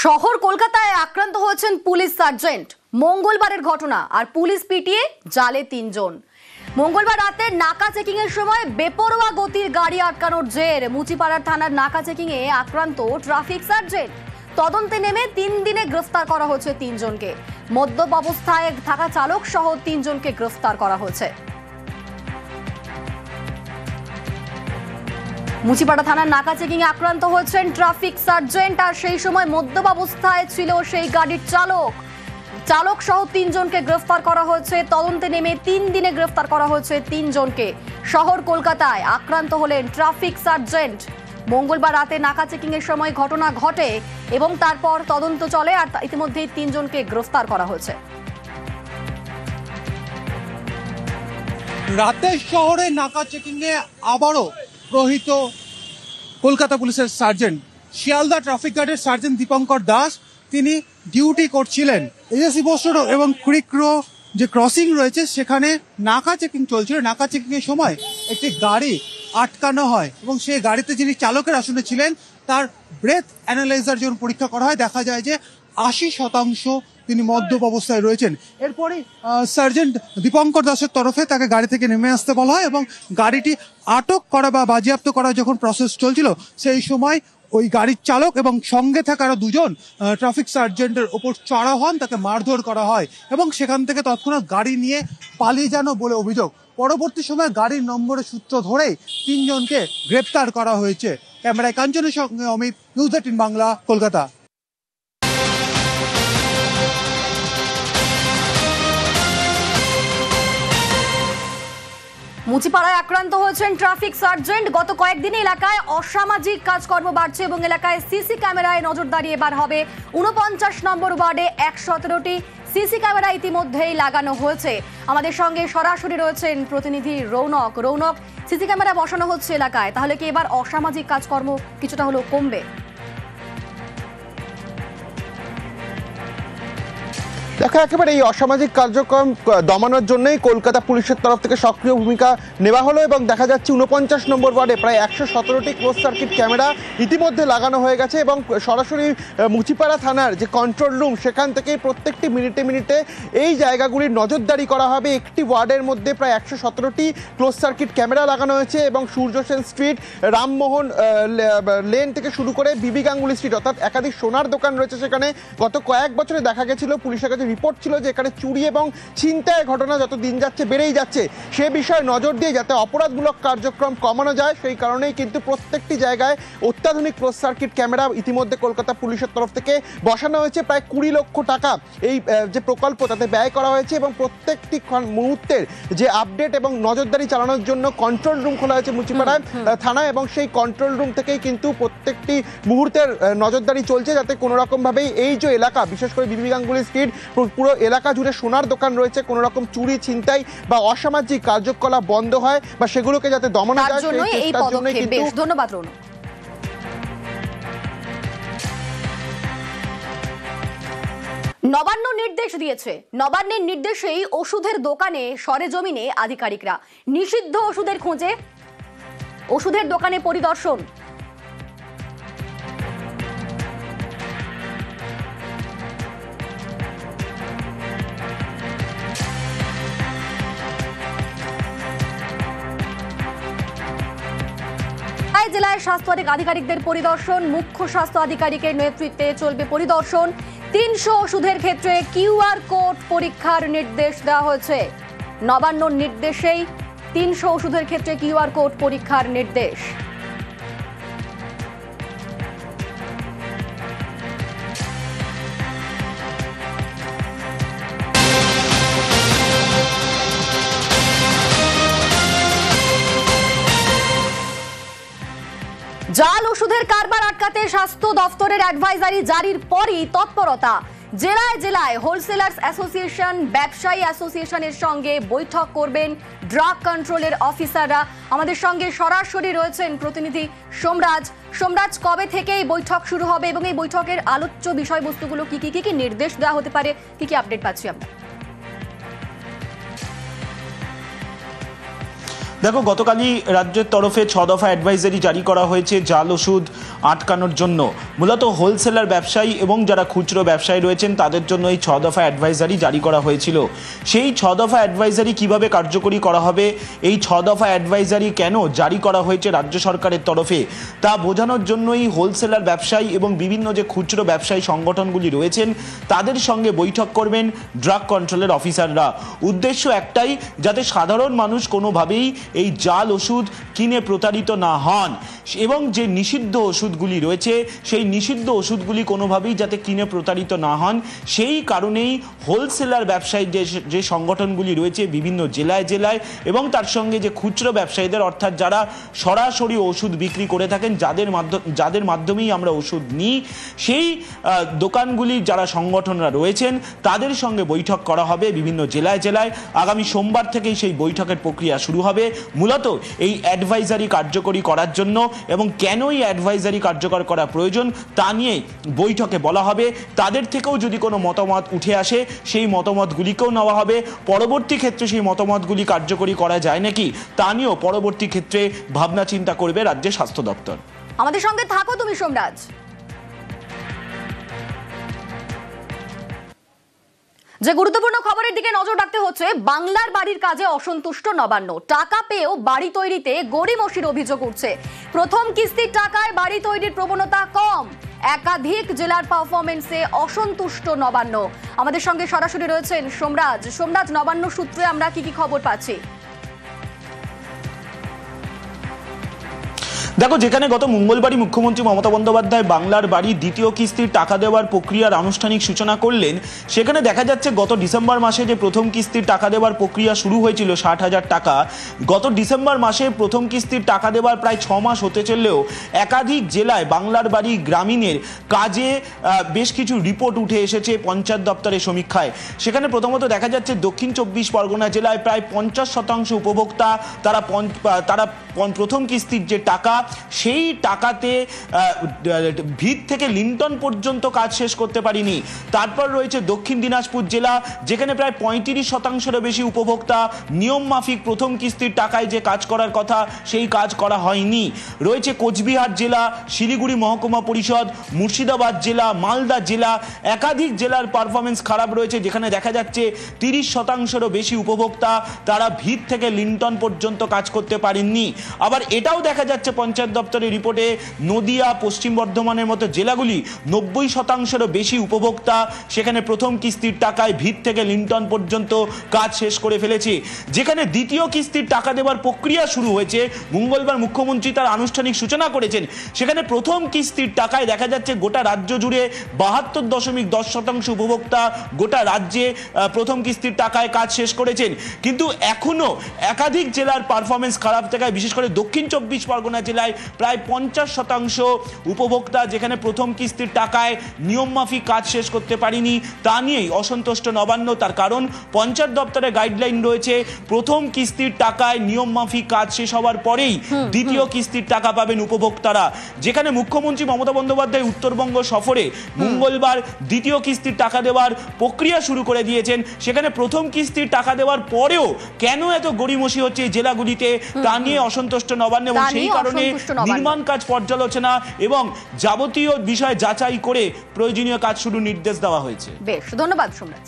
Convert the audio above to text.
শহর কলকাতায় আক্রান্ত হয়েছেন পুলিশ সার্জেন্ট। মঙ্গলবারের ঘটনা, আর পুলিশ পিটিয়ে জালে 3 জন। মঙ্গলবার রাতে নাকা চেকিং এর সময় বেপরোয়া গতির গাড়ি আটকানোর জের মুচিপাড়ার থানার নাকা চেকিং এ আক্রান্ত ট্রাফিক সার্জেন্ট। তদন্তে নেমে 3 দিনে গ্রেফতার করা হয়েছে 3 জনকে। মদ্যপ অবস্থায় থাকা চালক সহ 3 জনকে গ্রেফতার করা হয়েছে। মুচিপাড়া থানার নাকা চেকিং এ আক্রান্ত হয়েছেন ট্রাফিক সার্জেন্ট, আর সেই সময় মদ্যপ অবস্থায় ছিল সেই গাড়ির চালক সহ 3 জনকে গ্রেফতার করা হয়েছে। তদন্তে নেমে 3 দিনে গ্রেফতার করা হয়েছে 3 জনকে। শহর কলকাতায় আক্রান্ত হলেন ট্রাফিক সার্জেন্ট। মঙ্গলবার রাতে নাকা চেকিং এর সময় ঘটনা ঘটে এবং তারপর তদন্ত চলে, আর ইতিমধ্যেই 3 জনকে গ্রেফতার করা হয়েছে। রাতে শহরে নাকা চেকিং এ আবারও প্রহিত কলকাতা পুলিশের সার্জেন্ট। শিয়ালদা ট্রাফিক গার্ডের সার্জেন্ট দীপঙ্কর দাস তিনি ডিউটি করছিলেন। এজেসি পোস্ট রোড এবং ক্রিকরো যে ক্রসিং রয়েছে সেখানে নাকা চেকিং চলছিল। নাকা চেকিং এর সময় একটি গাড়ি আটকানো হয় এবং সেই গাড়িতে যিনি চালকের আসনে ছিলেন তার ব্রেথ অ্যানালাইজার যখন পরীক্ষা করা হয় দেখা যায় যে 80% তিনি মদ্যপ অবস্থায় রয়েছেন। এরপরে সার্জেন্ট দীপঙ্কর দাসের তরফে তাকে গাড়ি থেকে নেমে আসতে বলা হয় এবং গাড়িটি আটক করা বা বাজেয়াপ্ত করা যখন প্রসেস চলছিল সেই সময় ওই গাড়ির চালক এবং সঙ্গে থাকা আরো 2 জন ট্রাফিক সার্জেন্টের ওপর চড়া হন, তাকে মারধর করা হয় এবং সেখান থেকে তৎক্ষণাৎ গাড়ি নিয়ে পালিয়ে যান বলে অভিযোগ। পরবর্তী সময় গাড়ির নম্বরের সূত্র ধরেই 3 জনকে গ্রেপ্তার করা হয়েছে। ক্যামেরায় কাঞ্চনের সঙ্গে অমিত, নিউজ 18 বাংলা, কলকাতা। মুচিপাড়ায় আক্রান্ত হয়েছেন ট্রাফিক সার্জেন্ট। গত কয়েকদিন এলাকায় অসামাজিক কাজকর্ম বাড়ছে এবং এলাকায় সিসি ক্যামেরায় নজরদারি এবার হবে। 49 নম্বর ওয়ার্ডে 117টি সিসি ক্যামেরা ইতিমধ্যেই লাগানো হয়েছে। আমাদের সঙ্গে সরাসরি রয়েছেন প্রতিনিধি রৌনক। সিসি ক্যামেরা বসানো হচ্ছে এলাকায়, তাহলে কি এবার অসামাজিক কাজকর্ম কিছুটা হলেও কমবে? দেখো, একেবারে এই অসামাজিক কার্যক্রম দমানোর জন্যই কলকাতা পুলিশের তরফ থেকে সক্রিয় ভূমিকা নেওয়া হলো এবং দেখা যাচ্ছে 49 নম্বর ওয়ার্ডে প্রায় 117টি ক্লোজ সার্কিট ক্যামেরা ইতিমধ্যে লাগানো হয়ে গেছে এবং সরাসরি মুচিপাড়া থানার যে কন্ট্রোল রুম সেখান থেকে প্রত্যেকটি মিনিটে এই জায়গাগুলির নজরদারি করা হবে। একটি ওয়ার্ডের মধ্যে প্রায় 117টি ক্লোজ সার্কিট ক্যামেরা লাগানো হয়েছে এবং সূর্য সেন স্ট্রিট, রামমোহন লেন থেকে শুরু করে বিবি গাঙ্গুলি স্ট্রিট, অর্থাৎ একাধিক সোনার দোকান রয়েছে সেখানে। গত কয়েক বছরে দেখা গেছিল পুলিশের কাছে রিপোর্ট ছিল যে এখানে চুরি এবং ছিনতাইয়ের ঘটনা যত দিন যাচ্ছে বেড়েই যাচ্ছে। সে বিষয়ে নজর দিয়ে যাতে অপরাধমূলক কার্যক্রম কমানো যায় সেই কারণেই কিন্তু প্রত্যেকটি জায়গায় অত্যাধুনিক ক্লোজ সার্কিট ক্যামেরা ইতিমধ্যে কলকাতা পুলিশের তরফ থেকে বসানো হয়েছে। প্রায় 20 লক্ষ টাকা এই যে প্রকল্প তাতে ব্যয় করা হয়েছে এবং প্রত্যেকটি মুহূর্তের যে আপডেট এবং নজরদারি চালানোর জন্য কন্ট্রোল রুম খোলা হয়েছে মুচিপাড়ায় থানা এবং সেই কন্ট্রোল রুম থেকেই কিন্তু প্রত্যেকটি মুহূর্তের নজরদারি চলছে যাতে কোনো রকমভাবেই এই যে এলাকা, বিশেষ করে বিবি গাঙ্গুলি স্ট্রিট, পুরো এলাকা জুড়ে সোনার দোকান রয়েছে, কোনো রকম চুরি, ছিনতাই বা অসামাজিক কার্যকলাপ বন্ধ হয় বা সেগুলোকে যাতে দমন যায় সেই চেষ্টার জন্য কিন্তু। ধন্যবাদ রৌনক। নবান্ন নির্দেশ দিয়েছে। নবান্নের নির্দেশেই ওষুধের দোকানে সরেজমিনে আধিকারিকরা। নিষিদ্ধ ওষুধের খোঁজে ওষুধের দোকানে পরিদর্শন। জেলায় স্বাস্থ্য আধিকারিকদের পরিদর্শন। মুখ্য স্বাস্থ্য আধিকারিকের নেতৃত্বে চলবে পরিদর্শন। 300 ওষুধের ক্ষেত্রে QR কোড পরীক্ষার নির্দেশ দেওয়া হয়েছে। নবান্ন নির্দেশেই 300 ওষুধের ক্ষেত্রে QR কোড পরীক্ষার নির্দেশ। জাল ওষুধের কারবার আটকাতে স্বাস্থ্য দফতরের অ্যাডভাইজারি জারির পরই তৎপরতা। জেলায় জেলায় হোলসেলার্স অ্যাসোসিয়েশন, ব্যবসায়ী অ্যাসোসিয়েশনের সঙ্গে বৈঠক করবেন ড্রাগ কন্ট্রোলের অফিসাররা। আমাদের সঙ্গে সরাসরি রয়েছেন প্রতিনিধি সোমরাজ। কবে থেকে এই বৈঠক শুরু হবে এবং এই বৈঠকের আলোচ্য বিষয়বস্তুগুলো কি নির্দেশ দেওয়া হতে পারে, কি আপডেট পাচ্ছি আমরা? দেখো, গতকালই রাজ্যের তরফে 6 দফা অ্যাডভাইজারি জারি করা হয়েছে জাল ওষুধ আটকানোর জন্য। মূলত হোলসেলার ব্যবসায়ী এবং যারা খুচরো ব্যবসায়ী রয়েছেন তাদের জন্য এই 6 দফা অ্যাডভাইজারি জারি করা হয়েছিল। সেই 6 দফা অ্যাডভাইজারি কিভাবে কার্যকরী করা হবে, এই 6 দফা অ্যাডভাইজারি কেন জারি করা হয়েছে রাজ্য সরকারের তরফে, তা বোঝানোর জন্যই হোলসেলার ব্যবসায়ী এবং বিভিন্ন যে খুচরো ব্যবসায়ী সংগঠনগুলি রয়েছেন তাদের সঙ্গে বৈঠক করবেন ড্রাগ কন্ট্রোলের অফিসাররা। উদ্দেশ্য একটাই, যাতে সাধারণ মানুষ কোনোভাবেই এই জাল ওষুধ কিনে প্রতারিত না হন এবং যে নিষিদ্ধ ওষুধগুলি রয়েছে সেই নিষিদ্ধ ওষুধগুলি কোনোভাবেই যাতে কিনে প্রতারিত না হন, সেই কারণেই হোলসেলার ব্যবসায়ী যে সংগঠনগুলি রয়েছে বিভিন্ন জেলায় জেলায় এবং তার সঙ্গে যে খুচরো ব্যবসায়ীদের, অর্থাৎ যারা সরাসরি ওষুধ বিক্রি করে থাকেন, যাদের মাধ্যমেই আমরা ওষুধ নিই, সেই দোকানগুলির যারা সংগঠনরা রয়েছেন তাদের সঙ্গে বৈঠক করা হবে বিভিন্ন জেলায় জেলায়। আগামী সোমবার থেকেই সেই বৈঠকের প্রক্রিয়া শুরু হবে মূলত এই অ্যাডভাইজারি কার্যকরী করার জন্য। এবং কেন এই অ্যাডভাইজারি কার্যকর করা প্রয়োজন তা নিয়ে বৈঠকে বলা হবে। তাদের থেকেও যদি কোনো মতামত উঠে আসে সেই মতামতগুলিকেও নেওয়া হবে। পরবর্তী ক্ষেত্রে সেই মতামতগুলি কার্যকরী করা যায় নাকি তা নিয়েও পরবর্তী ক্ষেত্রে ভাবনা চিন্তা করবে রাজ্যের স্বাস্থ্য দপ্তর। আমাদের সঙ্গে থাকো তুমি সোমরাজ। যে গুরুত্বপূর্ণ খবরের দিকে নজর রাখতে হচ্ছে, বাংলার বাড়ির কাজে অসন্তুষ্ট নবান্ন। টাকা পেয়েও বাড়ি তৈরিতে গড়িমসির অভিযোগ উঠছে। প্রথম কিস্তির টাকায় বাড়ি তৈরির প্রবণতা কম। একাধিক জেলার পারফরমেন্সে অসন্তুষ্ট নবান্ন। আমাদের সঙ্গে সরাসরি রয়েছেন সোমরাজ, নবান্ন সূত্রে আমরা কি খবর পাচ্ছি? দেখো, যেখানে গত মঙ্গলবারই মুখ্যমন্ত্রী মমতা বন্দ্যোপাধ্যায় বাংলার বাড়ি দ্বিতীয় কিস্তির টাকা দেওয়ার প্রক্রিয়ার আনুষ্ঠানিক সূচনা করলেন, সেখানে দেখা যাচ্ছে গত ডিসেম্বর মাসে যে প্রথম কিস্তির টাকা দেওয়ার প্রক্রিয়া শুরু হয়েছিল 60,000 টাকা, গত ডিসেম্বর মাসে প্রথম কিস্তির টাকা দেওয়ার প্রায় 6 মাস হতে চললেও একাধিক জেলায় বাংলার বাড়ি গ্রামীণের কাজে বেশ কিছু রিপোর্ট উঠে এসেছে পঞ্চায়েত দপ্তরের সমীক্ষায়। সেখানে প্রথমত দেখা যাচ্ছে দক্ষিণ 24 পরগনা জেলায় প্রায় 50% উপভোক্তা তারা প্রথম কিস্তির যে টাকা, সেই টাকাতে ভিত থেকে লিন্টন পর্যন্ত কাজ শেষ করতে পারিনি। তারপর রয়েছে দক্ষিণ দিনাজপুর জেলা, যেখানে প্রায় 35%-এরও বেশি উপভোক্তা নিয়ম মাফিক প্রথম কিস্তির টাকায় যে কাজ করার কথা সেই কাজ করা হয়নি। রয়েছে কোচবিহার জেলা, শিলিগুড়ি মহকুমা পরিষদ, মুর্শিদাবাদ জেলা, মালদা জেলা, একাধিক জেলার পারফরমেন্স খারাপ রয়েছে, যেখানে দেখা যাচ্ছে 30%-এরও বেশি উপভোক্তা তারা ভিত থেকে লিন্টন পর্যন্ত কাজ করতে পারেননি। আবার এটাও দেখা যাচ্ছে পঞ্চায়েত দপ্তরের রিপোর্টে নদিয়া, পশ্চিম বর্ধমানের মতো জেলাগুলি 90%-এরও বেশি উপভোক্তা সেখানে প্রথম কিস্তির টাকায় ভিত থেকে লিন্টন পর্যন্ত কাজ শেষ করে ফেলেছে। যেখানে দ্বিতীয় কিস্তির টাকা দেওয়ার প্রক্রিয়া শুরু হয়েছে, মঙ্গলবার মুখ্যমন্ত্রী তার আনুষ্ঠানিক সূচনা করেছেন, সেখানে প্রথম কিস্তির টাকায় দেখা যাচ্ছে গোটা রাজ্য জুড়ে 72.10% উপভোক্তা গোটা রাজ্যে প্রথম কিস্তির টাকায় কাজ শেষ করেছেন। কিন্তু এখনো একাধিক জেলার পারফরমেন্স খারাপ থাকায়, বিশেষ করে দক্ষিণ 24 পরগনা জেলায় প্রায় 50% উপভোক্তা যেখানে প্রথম কিস্তির টাকায় নিয়মমাফিক কাজ শেষ করতে পারিনি, তা নিয়েই অসন্তুষ্ট নবান্ন। তার কারণ পঞ্চায়েত দপ্তরে গাইডলাইন রয়েছে, প্রথম কিস্তির টাকায় নিয়মমাফিক কাজ শেষ হওয়ার পরেই দ্বিতীয় কিস্তির টাকা পাবেন উপভোক্তারা। যেখানে মুখ্যমন্ত্রী মমতা বন্দ্যোপাধ্যায় উত্তরবঙ্গ সফরে মঙ্গলবার দ্বিতীয় কিস্তির টাকা দেওয়ার প্রক্রিয়া শুরু করে দিয়েছেন, সেখানে প্রথম কিস্তির টাকা দেওয়ার পরেও কেন এত গড়িমসি হচ্ছে এই জেলাগুলিতে তা নিয়ে অসন্তুষ্ট নবান্ন। এবং সেই কারণে নির্মাণ কাজ পর্যালোচনা এবং যাবতীয় বিষয় যাচাই করে প্রয়োজনীয় কাজ শুরুর নির্দেশ দেওয়া হয়েছে। বেশ, ধন্যবাদ সোমরাজ।